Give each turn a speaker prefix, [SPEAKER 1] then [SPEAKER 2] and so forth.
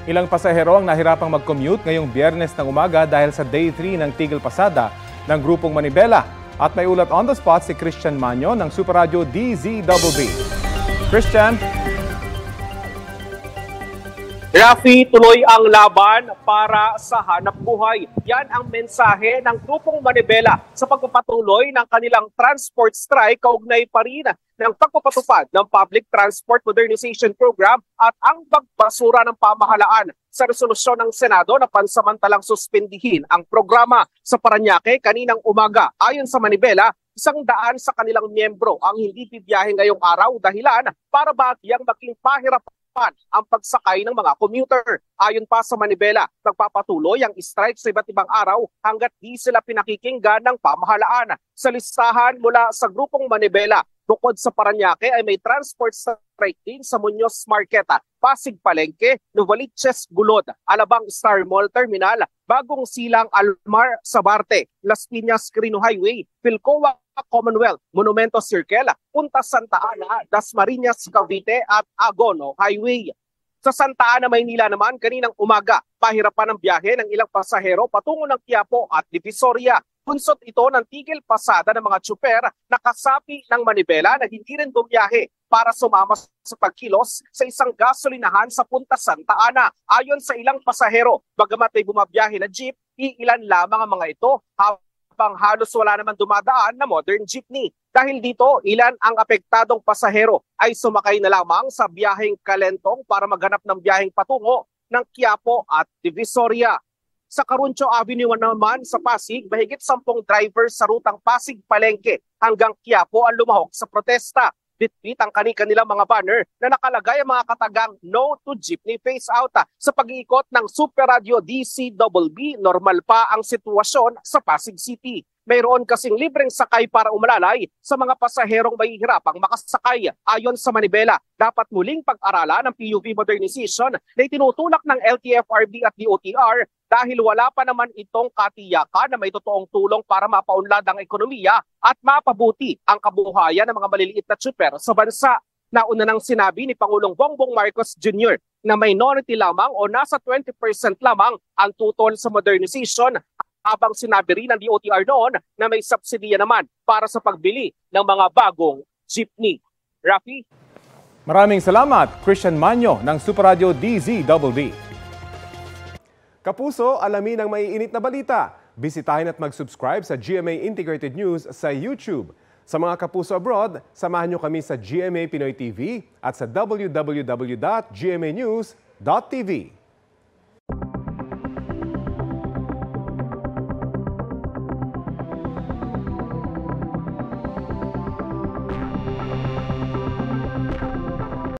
[SPEAKER 1] Ilang pasahero ang nahirapang mag-commute ngayong Biyernes ng umaga dahil sa Day 3 ng Tigil Pasada ng Grupong Manibela. At may ulat on the spot si Christian Manyo ng Super Radio DZBB. Christian?
[SPEAKER 2] Rafi, tuloy ang laban para sa hanap buhay. Yan ang mensahe ng Grupong Manibela sa pagpapatuloy ng kanilang transport strike kaugnay pa rin ng pagpapatupad ng Public Transport Modernization Program at ang pagbasura ng pamahalaan sa resolusyon ng Senado na pansamantalang suspindihin ang programa sa Parañaque kaninang umaga. Ayon sa Manibela, 100 sa kanilang miyembro ang hindi bibiyahe ngayong araw dahilan para bagyang maging pahirapan ang pagsakay ng mga commuter. Ayon pa sa Manibela, nagpapatuloy ang strike sa iba't ibang araw hanggat di sila pinakikinggan ng pamahalaan. Sa listahan mula sa Grupong Manibela, bukod sa Parañaque ay may transport strike din sa Muñoz Market, Pasig Palengke, Novaliches Gulod, Alabang Star Mall Terminal, Bagong Silang Almar Sabarte, Las Piñas Quirino Highway, Philcoa Commonwealth, Monumento Circle, Punta Santa Ana, Dasmariñas Cavite at Agono Highway. Sa Santa Ana, Maynila naman, kaninang umaga, pahirapan ang biyahe ng ilang pasahero patungo ng Quiapo at Divisoria. Punsot ito ng tigil pasada ng mga tsuper na kasapi ng Manibela na hindi rin bumiyahe para sumama sa pagkilos sa isang gasolinahan sa Punta Santa Ana. Ayon sa ilang pasahero, bagamat may bumabiyahe na jeep, iilan lamang ang mga ito habang halos wala naman dumadaan na modern jeepney. Dahil dito, ilan ang apektadong pasahero ay sumakay na lamang sa biyaheng Kalentong para maghanap ng biyaheng patungo ng Quiapo at Divisoria. Sa Caruncho Avenue naman sa Pasig, mahigit 10 drivers sa rutang Pasig-Palengke hanggang Quiapo ang lumahok sa protesta. Bitbit ang kanilang mga banner na nakalagay ang mga katagang No to Jeepney Phase Out. Sa pag-iikot ng Super Radio DZBB, normal pa ang sitwasyon sa Pasig City. Mayroon kasing libreng sakay para umalalay sa mga pasaherong mahihirapang makasakay. Ayon sa Manibela, dapat muling pag-aralan ng PUV modernization na itinutulak ng LTFRB at DOTR dahil wala pa naman itong katiyakan na may totoong tulong para mapaunlad ang ekonomiya at mapabuti ang kabuhayan ng mga maliliit na tsuper sa bansa. Nauna nang sinabi ni Pangulong Bongbong Marcos Jr. na minority lamang o nasa 20% lamang ang tutol sa modernization, habang sinabi rin ng DOTR noon na may subsidiya naman para sa pagbili ng mga bagong jeepney. Rafi?
[SPEAKER 1] Maraming salamat, Christian Manyo ng Super Radio DZBB. Kapuso, alamin ang maiinit na balita. Bisitahin at mag-subscribe sa GMA Integrated News sa YouTube. Sa mga kapuso abroad, samahan nyo kami sa GMA Pinoy TV at sa www.gmanews.tv.